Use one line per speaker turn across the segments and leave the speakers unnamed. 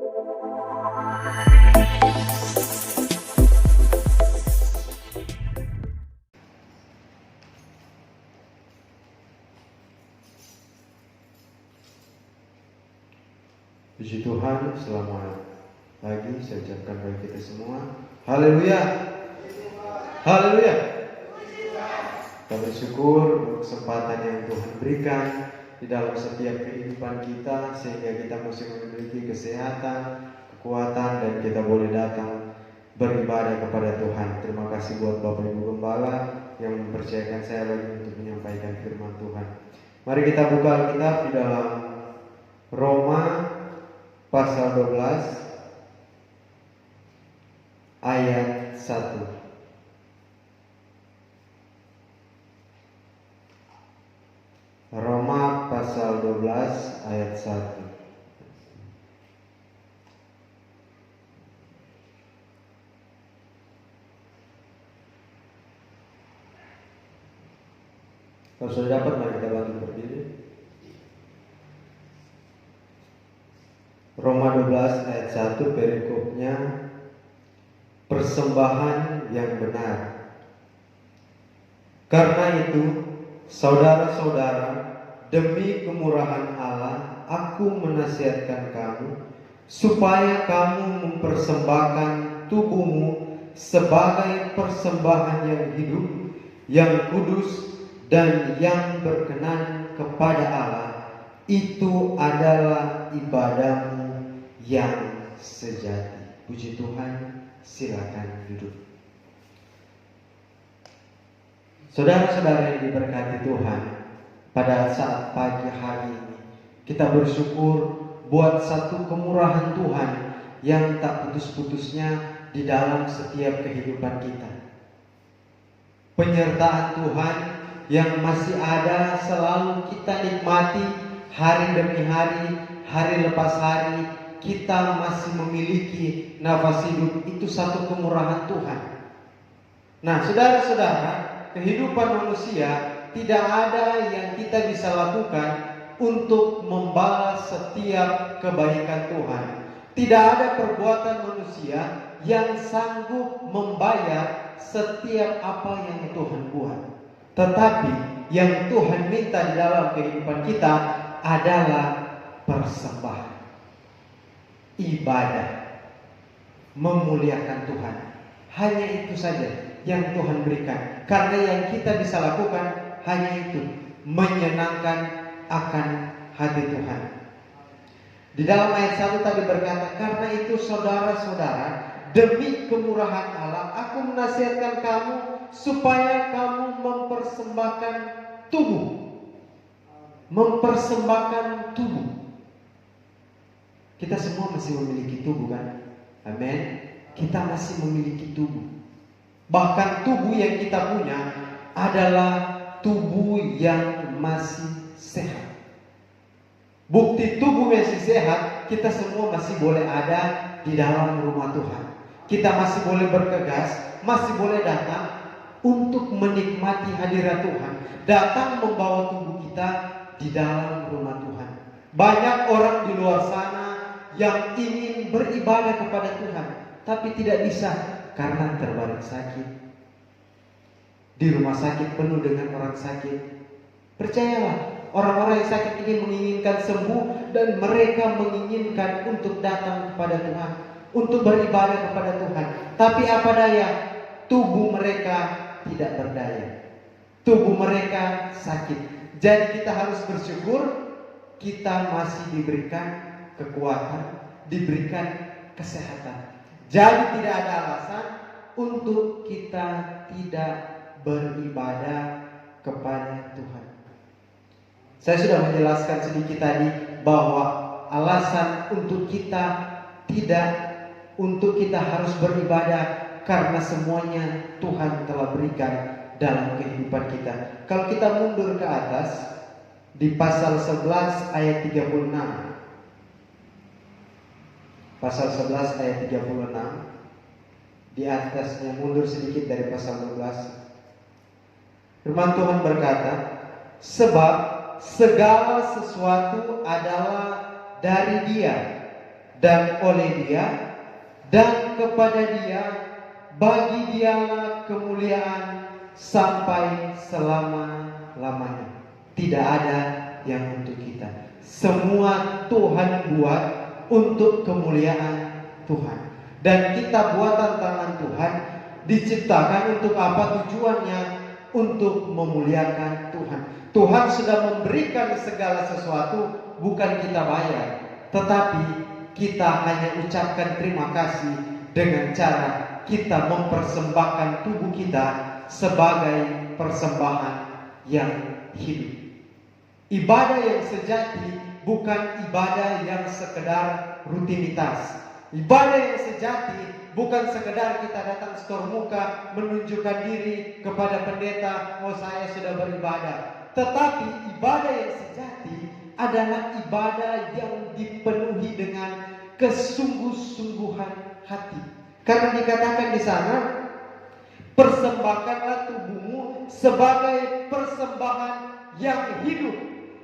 Puji Tuhan, selamat pagi saya ucapkan bagi kita semua. Haleluya. Haleluya. Kita bersyukur untuk kesempatan yang Tuhan berikan di dalam setiap kehidupan kita, sehingga kita masih memiliki kesehatan, kekuatan, dan kita boleh datang beribadah kepada Tuhan. Terima kasih buat Bapak Ibu Gembala yang mempercayakan saya lagi untuk menyampaikan firman Tuhan. Mari kita buka Alkitab di dalam Roma pasal 12 ayat 1. Roma pasal 12 ayat 1. Kalau sudah dapat, mari kita bantu berdiri. Roma 12 ayat 1, perikopnya persembahan yang benar. Karena itu, saudara-saudara, demi kemurahan Allah, aku menasihatkan kamu supaya kamu mempersembahkan tubuhmu sebagai persembahan yang hidup, yang kudus, dan yang berkenan kepada Allah. Itu adalah ibadahmu yang sejati. Puji Tuhan, silakan duduk. Saudara-saudara yang diberkati Tuhan, pada saat pagi hari ini kita bersyukur buat satu kemurahan Tuhan yang tak putus-putusnya di dalam setiap kehidupan kita. Penyertaan Tuhan yang masih ada selalu kita nikmati hari demi hari, hari lepas hari. Kita masih memiliki nafas hidup, itu satu kemurahan Tuhan. Nah, saudara-saudara, kehidupan manusia tidak ada yang kita bisa lakukan untuk membalas setiap kebaikan Tuhan. Tidak ada perbuatan manusia yang sanggup membayar setiap apa yang Tuhan buat. Tetapi yang Tuhan minta di dalam kehidupan kita adalah persembahan, ibadah, memuliakan Tuhan. Hanya itu saja yang Tuhan berikan. Karena yang kita bisa lakukan hanya itu, menyenangkan akan hati Tuhan. Di dalam ayat 1 tadi berkata, karena itu saudara-saudara, demi kemurahan Allah, aku menasihatkan kamu supaya kamu mempersembahkan tubuh. Mempersembahkan tubuh. Kita semua masih memiliki tubuh, kan? Amin. Kita masih memiliki tubuh. Bahkan tubuh yang kita punya adalah tubuh yang masih sehat. Bukti tubuh masih sehat, kita semua masih boleh ada di dalam rumah Tuhan. Kita masih boleh bergegas, masih boleh datang untuk menikmati hadirat Tuhan. Datang membawa tubuh kita di dalam rumah Tuhan. Banyak orang di luar sana yang ingin beribadah kepada Tuhan, tapi tidak bisa karena terbaring sakit. Di rumah sakit penuh dengan orang sakit. Percayalah, orang-orang yang sakit ini menginginkan sembuh, dan mereka menginginkan untuk datang kepada Tuhan, untuk beribadah kepada Tuhan. Tapi apa daya, tubuh mereka tidak berdaya. Tubuh mereka sakit. Jadi kita harus bersyukur kita masih diberikan kekuatan, diberikan kesehatan. Jadi tidak ada alasan untuk kita tidak beribadah kepada Tuhan. Saya sudah menjelaskan sedikit tadi bahwa alasan untuk kita harus beribadah karena semuanya Tuhan telah berikan dalam kehidupan kita. Kalau kita mundur ke atas di pasal 11 ayat 36. Pasal 11 ayat 36. Di atasnya, mundur sedikit dari pasal 12. Firman Tuhan berkata, sebab segala sesuatu adalah dari Dia, dan oleh Dia dan kepada Dia, bagi Dialah kemuliaan sampai selama-lamanya. Tidak ada yang untuk kita. Semua Tuhan buat untuk kemuliaan Tuhan. Dan kita buatan tangan Tuhan, diciptakan untuk apa tujuannya? Untuk memuliakan Tuhan. Tuhan sudah memberikan segala sesuatu, bukan kita bayar, tetapi kita hanya ucapkan terima kasih dengan cara kita mempersembahkan tubuh kita sebagai persembahan yang hidup. Ibadah yang sejati bukan ibadah yang sekedar rutinitas. Ibadah yang sejati bukan sekedar kita datang setor muka menunjukkan diri kepada pendeta, oh saya sudah beribadah. Tetapi ibadah yang sejati adalah ibadah yang dipenuhi dengan kesungguh-sungguhan hati. Karena dikatakan di sana, persembahkanlah tubuhmu sebagai persembahan yang hidup,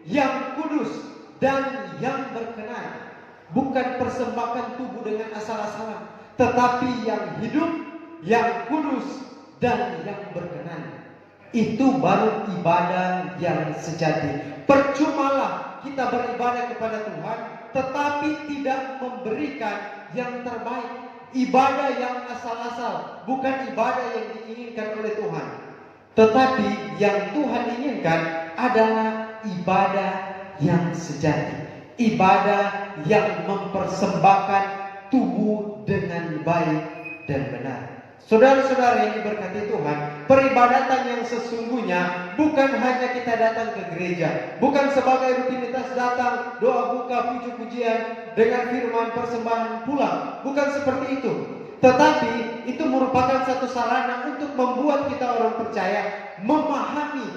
yang kudus, dan yang berkenan. Bukan persembahkan tubuh dengan asal-asalan, tetapi yang hidup, yang kudus, dan yang berkenan. Itu baru ibadah yang sejati. Percumalah kita beribadah kepada Tuhan, tetapi tidak memberikan yang terbaik. Ibadah yang asal-asal, bukan ibadah yang diinginkan oleh Tuhan. Tetapi yang Tuhan inginkan adalah ibadah yang sejati. Ibadah yang mempersembahkan tubuh dengan baik dan benar. Saudara-saudara yang diberkati Tuhan, peribadatan yang sesungguhnya bukan hanya kita datang ke gereja, bukan sebagai rutinitas datang, doa buka, puji-pujian, dengan firman persembahan pulang. Bukan seperti itu. Tetapi itu merupakan satu sarana untuk membuat kita orang percaya memahami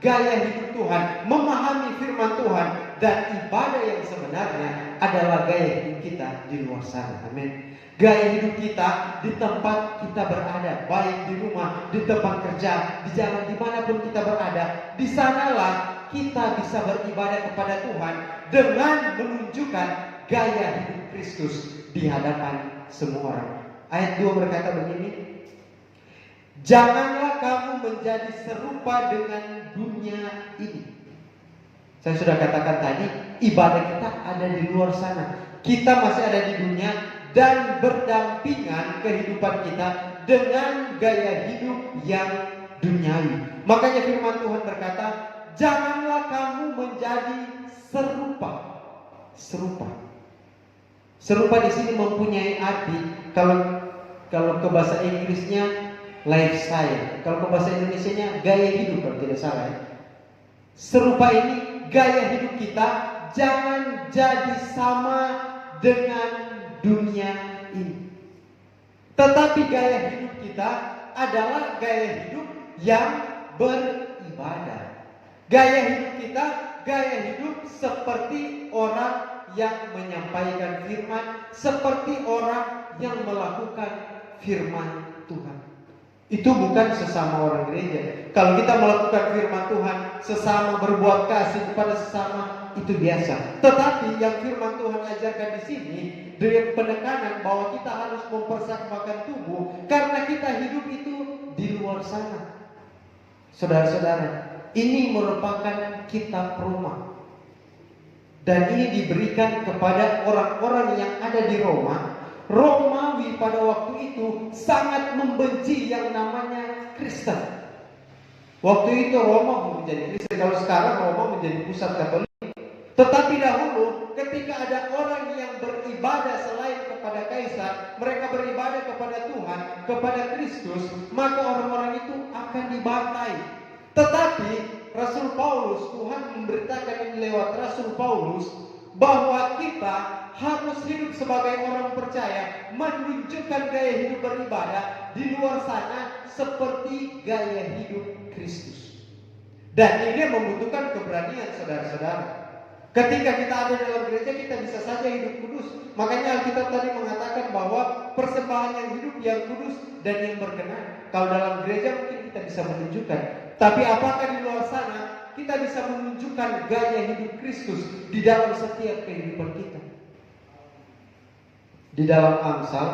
gaya hidup Tuhan, memahami firman Tuhan, dan ibadah yang sebenarnya adalah gaya hidup kita di luar sana. Amin. Gaya hidup kita di tempat kita berada, baik di rumah, di tempat kerja, di jalan, dimanapun kita berada. Di sanalah kita bisa beribadah kepada Tuhan dengan menunjukkan gaya hidup Kristus di hadapan semua orang. Ayat 2 berkata begini, janganlah kamu menjadi serupa dengan dunia ini. Saya sudah katakan tadi, ibadah kita ada di luar sana. Kita masih ada di dunia dan berdampingan kehidupan kita dengan gaya hidup yang duniawi. Makanya firman Tuhan berkata, janganlah kamu menjadi serupa. Serupa di sini mempunyai arti, kalau ke bahasa Inggrisnya lifestyle, kalau ke bahasa Indonesianya gaya hidup, kalau tidak salah ya. Serupa ini gaya hidup kita, jangan jadi sama dengan dunia ini. Tetapi gaya hidup kita adalah gaya hidup yang beribadah. Gaya hidup kita, gaya hidup seperti orang yang menyampaikan firman, seperti orang yang melakukan firman Tuhan. Itu bukan sesama orang gereja. Kalau kita melakukan firman Tuhan, sesama berbuat kasih kepada sesama, itu biasa. Tetapi yang firman Tuhan ajarkan di sini, dengan penekanan bahwa kita harus mempersembahkan tubuh, karena kita hidup itu di luar sana. Saudara-saudara, ini merupakan kitab Roma. Dan ini diberikan kepada orang-orang yang ada di Roma. Romawi pada waktu itu sangat membenci yang namanya Kristen. Waktu itu Roma menjadi Kristen. Kalau sekarang Roma menjadi pusat Katolik. Tetapi dahulu ketika ada orang yang beribadah selain kepada Kaisar, mereka beribadah kepada Tuhan, kepada Kristus, maka orang-orang itu akan dibantai. Tetapi Rasul Paulus, Tuhan memberitakan ini lewat Rasul Paulus, bahwa kita harus hidup sebagai orang percaya, menunjukkan gaya hidup beribadah di luar sana seperti gaya hidup Kristus. Dan ini membutuhkan keberanian, saudara-saudara. Ketika kita ada dalam gereja, kita bisa saja hidup kudus. Makanya Alkitab tadi mengatakan bahwa persembahan yang hidup, yang kudus, dan yang berkenan. Kalau dalam gereja mungkin kita bisa menunjukkan. Tapi apakah di luar sana kita bisa menunjukkan gaya hidup Kristus di dalam setiap kehidupan kita? Di dalam Amsal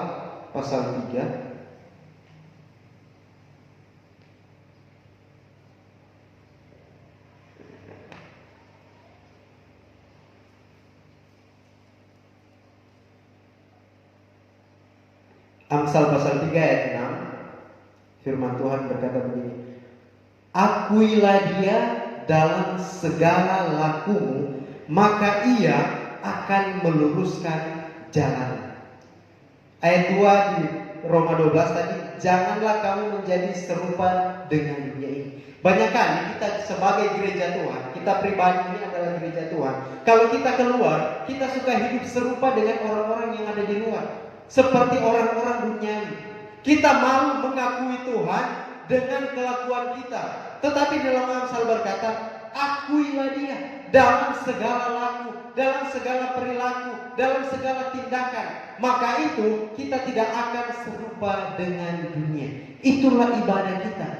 pasal 3 Amsal pasal 3 ayat 6, firman Tuhan berkata begini, akuilah dia dalam segala lakumu, maka ia akan meluruskan jalan. Ayat 2 di Roma 12 tadi, janganlah kamu menjadi serupa dengan dunia ini. Banyak kali kita sebagai gereja Tuhan, kita pribadi ini adalah gereja Tuhan, kalau kita keluar, kita suka hidup serupa dengan orang-orang yang ada di luar, seperti orang-orang duniawi. Kita malu mengakui Tuhan dengan kelakuan kita. Tetapi dalam Amsal berkata, akuilah dia dalam segala laku, dalam segala perilaku, dalam segala tindakan. Maka itu kita tidak akan serupa dengan dunia. Itulah ibadah kita.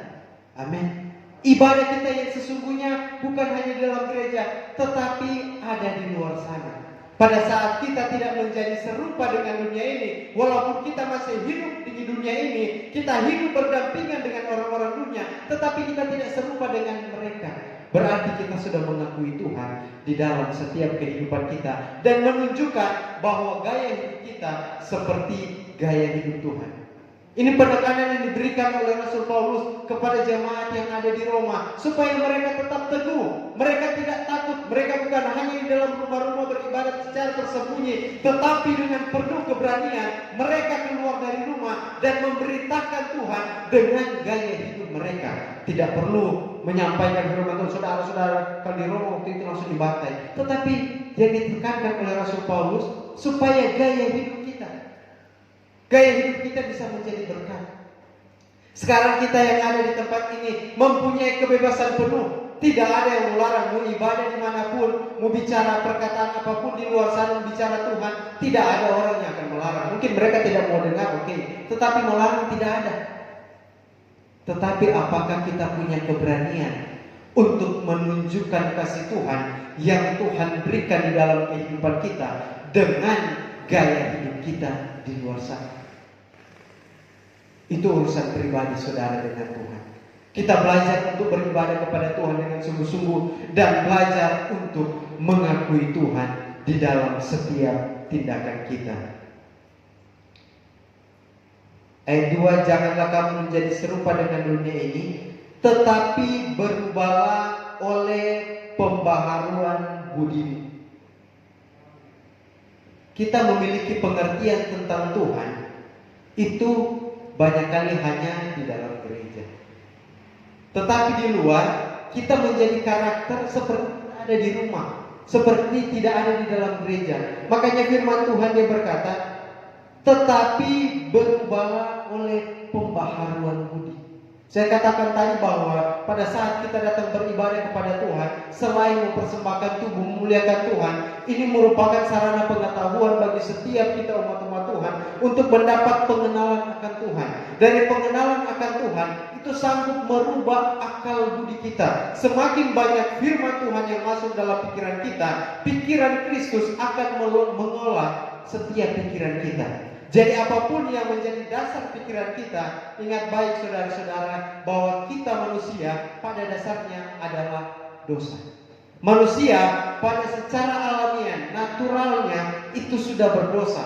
Amin. Ibadah kita yang sesungguhnya bukan hanya di dalam gereja, tetapi ada di luar sana. Pada saat kita tidak menjadi serupa dengan dunia ini, walaupun kita masih hidup di dunia ini, kita hidup berdampingan dengan orang-orang dunia, tetapi kita tidak serupa dengan mereka. Berarti kita sudah mengakui Tuhan di dalam setiap kehidupan kita dan menunjukkan bahwa gaya hidup kita seperti gaya hidup Tuhan. Ini penekanan yang diberikan oleh Rasul Paulus kepada jemaat yang ada di Roma, supaya mereka tetap teguh, mereka tidak takut, mereka bukan hanya di dalam rumah-rumah beribadat secara tersembunyi, tetapi dengan penuh keberanian mereka keluar dari rumah dan memberitakan Tuhan dengan gaya hidup mereka. Tidak perlu menyampaikan firman Tuhan, saudara-saudara kalau di Roma waktu itu langsung dibantai, tetapi yang ditekankan oleh Rasul Paulus supaya gaya hidup kita bisa menjadi berkat. Sekarang kita yang ada di tempat ini mempunyai kebebasan penuh. Tidak ada yang melarang mau ibadah dimanapun, mau bicara perkataan apapun di luar sana, bicara Tuhan. Tidak ada orang yang akan melarang. Mungkin mereka tidak mau dengar, oke. Tetapi melarang tidak ada. Tetapi apakah kita punya keberanian untuk menunjukkan kasih Tuhan yang Tuhan berikan di dalam kehidupan kita dengan gaya hidup kita di luar sana? Itu urusan pribadi saudara dengan Tuhan. Kita belajar untuk beribadah kepada Tuhan dengan sungguh-sungguh dan belajar untuk mengakui Tuhan di dalam setiap tindakan kita. Ayat 2, janganlah kamu menjadi serupa dengan dunia ini, tetapi berubahlah oleh pembaharuan budimu. Kita memiliki pengertian tentang Tuhan itu banyak kali hanya di dalam gereja. Tetapi di luar kita menjadi karakter seperti ada di rumah, seperti tidak ada di dalam gereja. Makanya firman Tuhan dia berkata, tetapi berubahlah oleh pembaharuan budi. Saya katakan tadi bahwa pada saat kita datang beribadah kepada Tuhan, selain mempersembahkan tubuh, memuliakan Tuhan, ini merupakan sarana pengetahuan bagi setiap kita umat-umat Tuhan untuk mendapat pengenalan akan Tuhan. Dari pengenalan akan Tuhan, itu sanggup merubah akal budi kita. Semakin banyak firman Tuhan yang masuk dalam pikiran kita, pikiran Kristus akan mengolah setiap pikiran kita. Jadi apapun yang menjadi dasar pikiran kita, ingat baik saudara-saudara bahwa kita manusia pada dasarnya adalah dosa. Manusia pada secara alamiah, naturalnya itu sudah berdosa.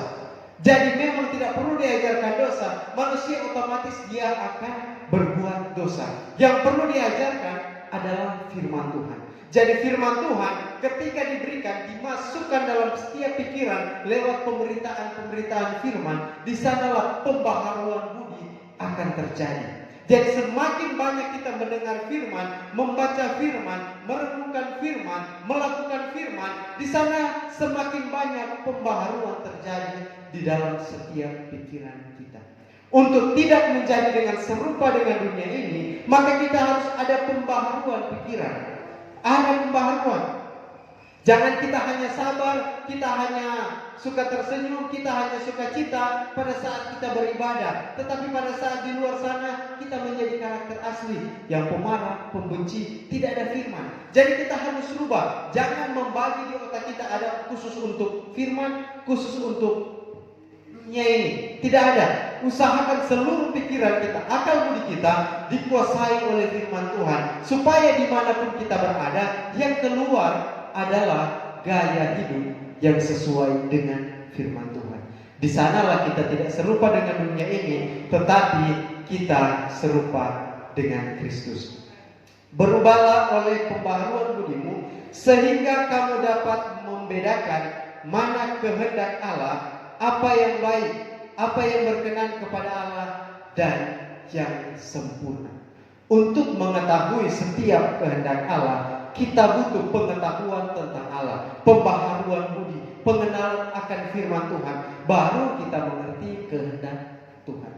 Jadi memang tidak perlu diajarkan dosa, manusia otomatis dia akan berbuat dosa. Yang perlu diajarkan adalah firman Tuhan. Jadi firman Tuhan ketika diberikan, dimasukkan dalam setiap pikiran lewat pemberitaan firman, di sanalah pembaharuan budi akan terjadi. Jadi semakin banyak kita mendengar firman, membaca firman, merenungkan firman, melakukan firman, di sana semakin banyak pembaharuan terjadi di dalam setiap pikiran kita. Untuk tidak menjadi dengan serupa dengan dunia ini, maka kita harus ada pembaharuan pikiran. Ada pembaharuan. Jangan kita hanya sabar, kita hanya suka tersenyum, kita hanya suka cita pada saat kita beribadah. Tetapi pada saat di luar sana kita menjadi karakter asli yang pemarah, pembenci, tidak ada firman. Jadi kita harus rubah. Jangan membagi di otak kita ada khusus untuk firman, khusus untuk dunia ini. Tidak ada. Usahakan seluruh pikiran kita, akal budi kita dikuasai oleh firman Tuhan, supaya dimanapun kita berada, yang keluar adalah gaya hidup yang sesuai dengan firman Tuhan. Di sanalah kita tidak serupa dengan dunia ini, tetapi kita serupa dengan Kristus. Berubahlah oleh pembaharuan budimu, sehingga kamu dapat membedakan mana kehendak Allah, apa yang baik, apa yang berkenan kepada Allah, dan yang sempurna. Untuk mengetahui setiap kehendak Allah, kita butuh pengetahuan tentang Allah, pembaharuan budi, pengenalan akan firman Tuhan. Baru kita mengerti kehendak Tuhan.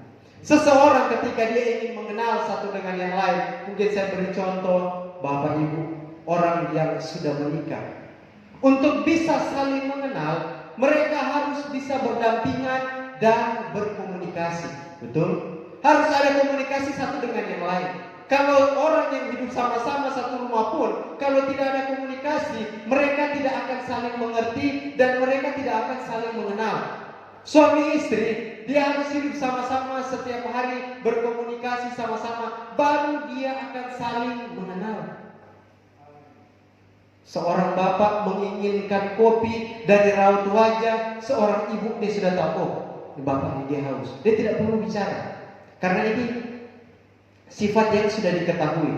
Seseorang ketika dia ingin mengenal satu dengan yang lain, mungkin saya beri contoh Bapak Ibu, orang yang sudah menikah. Untuk bisa saling mengenal, mereka harus bisa berdampingan dan berkomunikasi. Betul? Harus ada komunikasi satu dengan yang lain. Kalau orang yang hidup sama-sama satu rumah pun, kalau tidak ada komunikasi, mereka tidak akan saling mengerti dan mereka tidak akan saling mengenal. Suami istri, dia harus hidup sama-sama setiap hari, berkomunikasi sama-sama, baru dia akan saling mengenal. Seorang bapak menginginkan kopi dari raut wajah seorang ibu, dia sudah tahu, oh, ini bapak ini dia haus. Dia tidak perlu bicara, karena ini sifat yang sudah diketahui.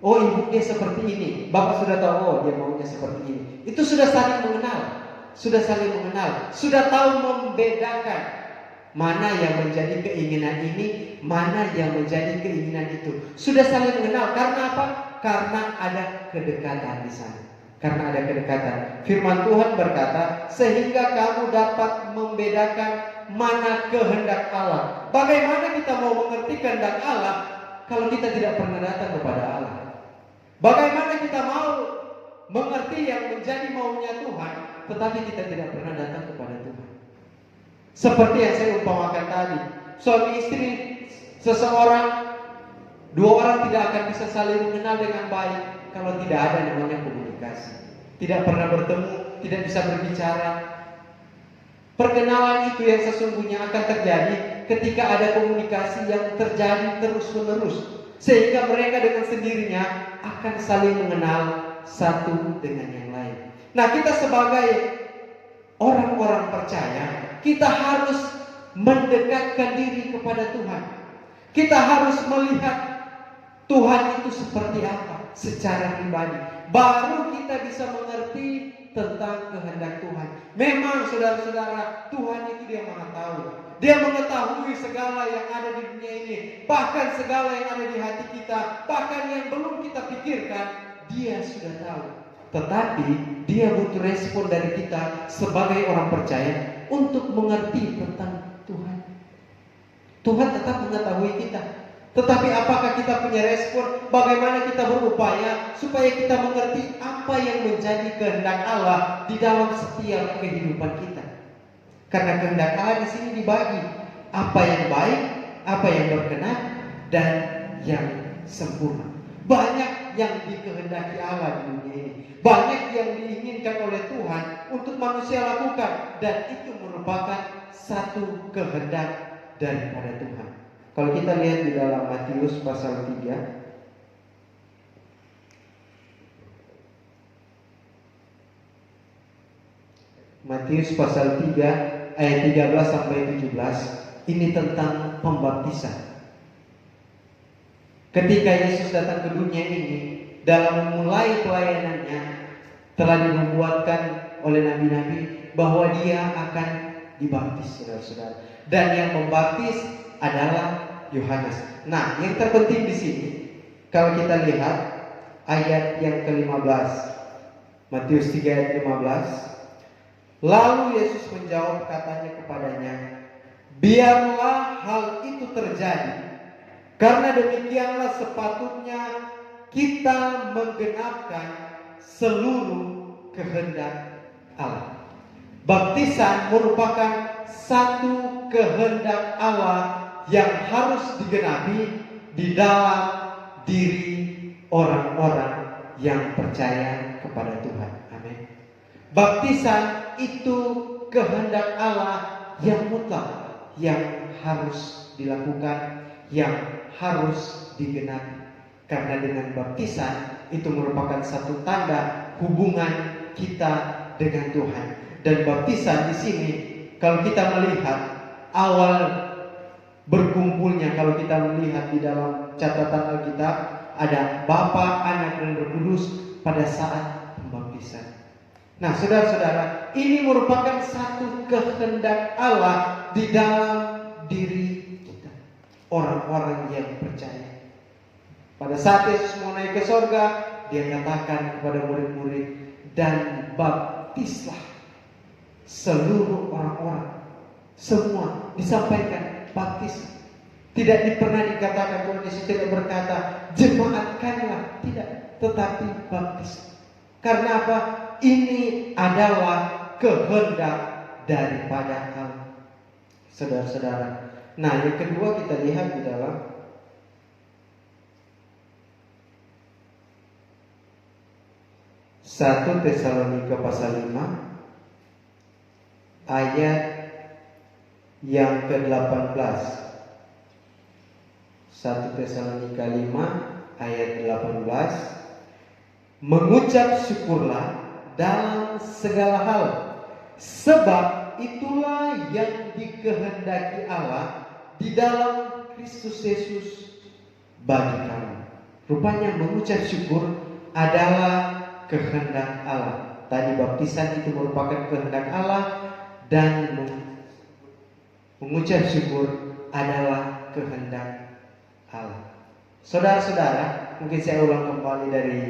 Oh, ibu dia seperti ini, bapak sudah tahu, oh dia maunya seperti ini. Itu sudah saling mengenal. Sudah saling mengenal, sudah tahu membedakan mana yang menjadi keinginan ini, mana yang menjadi keinginan itu. Sudah saling mengenal. Karena apa? Karena ada kedekatan di sana. Karena ada kedekatan. Firman Tuhan berkata, sehingga kamu dapat membedakan mana kehendak Allah. Bagaimana kita mau mengerti kehendak Allah kalau kita tidak pernah datang kepada Allah? Bagaimana kita mau mengerti yang menjadi maunya Tuhan, tetapi kita tidak pernah datang kepada Tuhan? Seperti yang saya umpamakan tadi, suami istri, seseorang, dua orang tidak akan bisa saling mengenal dengan baik kalau tidak ada namanya komunikasi. Tidak pernah bertemu, tidak bisa berbicara. Perkenalan itu yang sesungguhnya akan terjadi ketika ada komunikasi yang terjadi terus-menerus, sehingga mereka dengan sendirinya akan saling mengenal satu dengan yang lain. Nah, kita sebagai orang-orang percaya, kita harus mendekatkan diri kepada Tuhan. Kita harus melihat Tuhan itu seperti apa secara pribadi. Baru kita bisa mengerti tentang kehendak Tuhan. Memang saudara-saudara, Tuhan itu dia Maha tahu. Dia mengetahui segala yang ada di dunia ini, bahkan segala yang ada di hati kita, bahkan yang belum kita pikirkan, dia sudah tahu. Tetapi dia butuh respon dari kita sebagai orang percaya untuk mengerti tentang Tuhan. Tuhan tetap mengetahui kita. Tetapi apakah kita punya respon? Bagaimana kita berupaya supaya kita mengerti apa yang menjadi kehendak Allah di dalam setiap kehidupan kita? Karena kehendak Allah di sini dibagi, apa yang baik, apa yang berkenan, dan yang sempurna. Banyak yang dikehendaki Allah di dunia ini, banyak yang diinginkan oleh Tuhan untuk manusia lakukan, dan itu merupakan satu kehendak daripada Tuhan. Kalau kita lihat di dalam Matius pasal 3, Matius pasal 3 ayat 13 sampai 17, ini tentang pembaptisan. Ketika Yesus datang ke dunia ini, dalam memulai pelayanannya telah dinubuatkan oleh nabi-nabi bahwa dia akan dibaptis, saudara-saudara. Dan yang membaptis adalah Yohanes. Nah, yang terpenting di sini, kalau kita lihat ayat yang ke-15, Matius 3 ayat 15. Lalu Yesus menjawab, katanya kepadanya, biarlah hal itu terjadi, karena demikianlah sepatutnya kita menggenapkan seluruh kehendak Allah. Baptisan merupakan satu kehendak Allah yang harus digenapi di dalam diri orang-orang yang percaya kepada Tuhan. Amin. Baptisan itu kehendak Allah yang mutlak. yang harus dilakukan, yang harus digenapi. Karena dengan baptisan itu merupakan satu tanda hubungan kita dengan Tuhan. Dan baptisan di sini, kalau kita melihat awal berkumpulnya, kalau kita melihat di dalam catatan Alkitab, ada Bapa, Anak, dan Roh Kudus pada saat pembaptisan. Nah, saudara-saudara, ini merupakan satu kehendak Allah di dalam diri kita, orang-orang yang percaya. Pada saat Yesus mau naik ke sorga, Dia katakan kepada murid-murid, dan baptislah seluruh orang-orang. Semua disampaikan baptis. Tidak pernah dikatakan, Tuhan Yesus tidak berkata jemaatkanlah, tidak, tetapi baptis. Karena apa? Ini adalah kehendak daripada Allah, saudara-saudara. Nah, yang kedua kita lihat di dalam Satu Tesalonika pasal 5 ayat yang ke-18. 1 Tesalonika 5 ayat 18. Mengucap syukurlah dalam segala hal, sebab itulah yang dikehendaki Allah di dalam Kristus Yesus bagi kamu. Rupanya mengucap syukur adalah kehendak Allah. Tadi baptisan itu merupakan kehendak Allah, dan mengucap syukur adalah kehendak Allah. Saudara-saudara, mungkin saya ulang kembali dari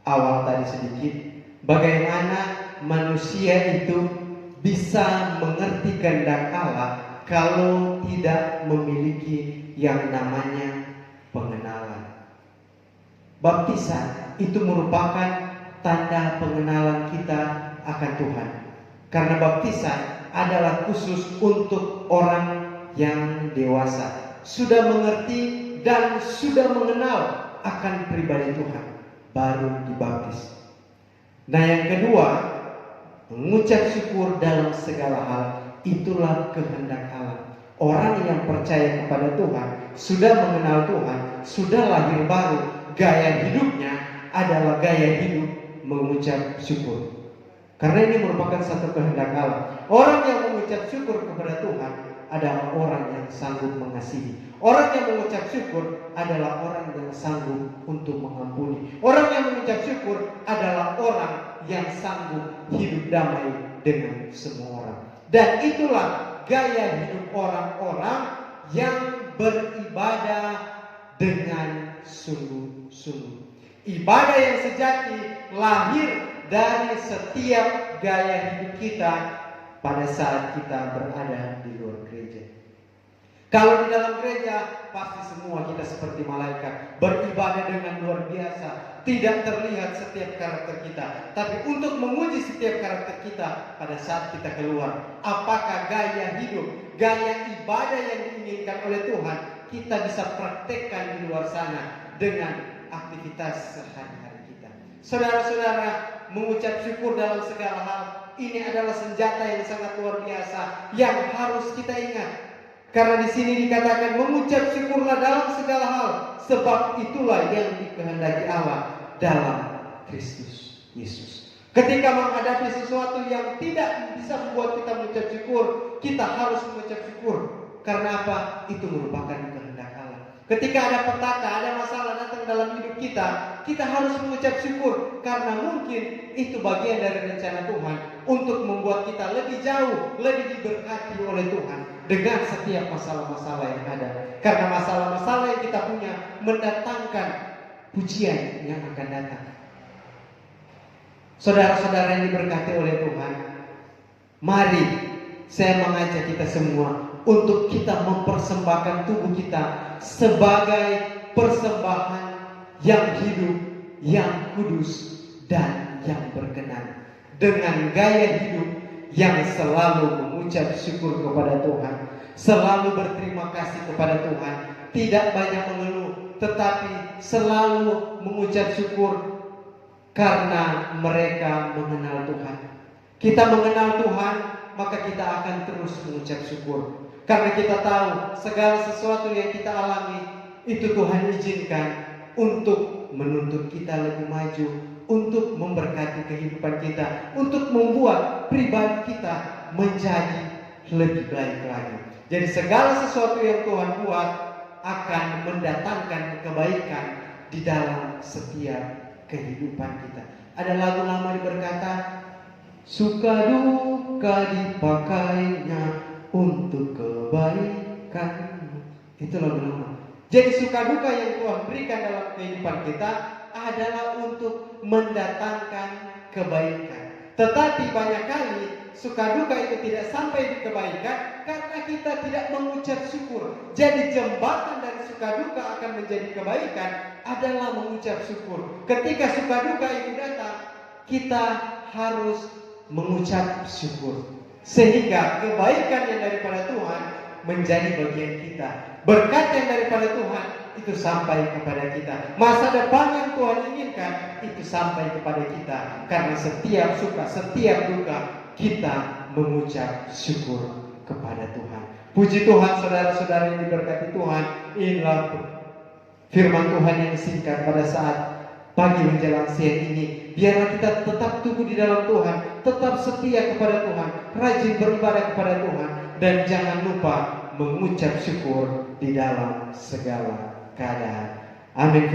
awal tadi sedikit. Bagaimana manusia itu bisa mengerti kehendak Allah kalau tidak memiliki yang namanya pengenalan. Baptisan itu merupakan tanda pengenalan kita akan Tuhan. Karena baptisan adalah khusus untuk orang yang dewasa, sudah mengerti dan sudah mengenal akan pribadi Tuhan, baru dibaptis. Nah, yang kedua, mengucap syukur dalam segala hal, itulah kehendak Allah. Orang yang percaya kepada Tuhan, sudah mengenal Tuhan, sudah lahir baru, gaya hidupnya adalah gaya hidup mengucap syukur. Karena ini merupakan satu kehendak Allah. Orang yang mengucap syukur kepada Tuhan adalah orang yang sanggup mengasihi. Orang yang mengucap syukur adalah orang yang sanggup untuk mengampuni. Orang yang mengucap syukur adalah orang yang sanggup hidup damai dengan semua orang. Dan itulah gaya hidup orang-orang yang beribadah dengan sungguh-sungguh. Ibadah yang sejati lahir dari setiap gaya hidup kita pada saat kita berada di luar gereja. Kalau di dalam gereja, pasti semua kita seperti malaikat, beribadah dengan luar biasa, tidak terlihat setiap karakter kita. Tapi untuk menguji setiap karakter kita pada saat kita keluar, apakah gaya hidup, gaya ibadah yang diinginkan oleh Tuhan kita bisa praktekkan di luar sana dengan aktivitas sehari-hari kita. Saudara-saudara, mengucap syukur dalam segala hal, ini adalah senjata yang sangat luar biasa yang harus kita ingat. Karena di sini dikatakan mengucap syukurlah dalam segala hal, sebab itulah yang dikehendaki Allah dalam Kristus Yesus. Ketika menghadapi sesuatu yang tidak bisa membuat kita mengucap syukur, kita harus mengucap syukur. Karena apa? Itu merupakan kehendak Allah. Ketika ada petaka, ada masalah datang dalam hidup kita, kita harus mengucap syukur. Karena mungkin itu bagian dari rencana Tuhan untuk membuat kita lebih jauh, lebih diberkati oleh Tuhan dengan setiap masalah-masalah yang ada. Karena masalah-masalah yang kita punya mendatangkan pujian yang akan datang. Saudara-saudara yang diberkati oleh Tuhan, mari saya mengajak kita semua untuk kita mempersembahkan tubuh kita sebagai persembahan yang hidup, yang kudus, dan yang berkenan, dengan gaya hidup yang selalu mengucap syukur kepada Tuhan, selalu berterima kasih kepada Tuhan, tidak banyak mengeluh, tetapi selalu mengucap syukur karena mereka mengenal Tuhan. Kita mengenal Tuhan maka kita akan terus mengucap syukur. Karena kita tahu segala sesuatu yang kita alami itu Tuhan izinkan untuk menuntut kita lebih maju, untuk memberkati kehidupan kita, untuk membuat pribadi kita menjadi lebih baik lagi. Jadi segala sesuatu yang Tuhan buat akan mendatangkan kebaikan di dalam setiap kehidupan kita. Ada lagu lama berkata, suka duka dipakainya untuk kebaikan. Itu lagu lama. Jadi suka duka yang Tuhan berikan dalam kehidupan kita adalah untuk mendatangkan kebaikan. Tetapi banyak kali suka duka itu tidak sampai di kebaikan karena kita tidak mengucap syukur. Jadi jembatan dari suka duka akan menjadi kebaikan adalah mengucap syukur. Ketika suka duka itu datang, kita harus mengucap syukur. Sehingga kebaikan yang daripada Tuhan menjadi bagian kita. Berkat yang daripada Tuhan itu sampai kepada kita. Masa depan yang Tuhan inginkan itu sampai kepada kita. Karena setiap suka, setiap duka kita mengucap syukur kepada Tuhan. Puji Tuhan, saudara-saudara yang diberkati Tuhan. Inilah firman Tuhan yang singkat pada saat pagi menjelang siang ini. Biarlah kita tetap tumbuh di dalam Tuhan, tetap setia kepada Tuhan, rajin beribadah kepada Tuhan, dan jangan lupa mengucap syukur di dalam segala keadaan. Amin.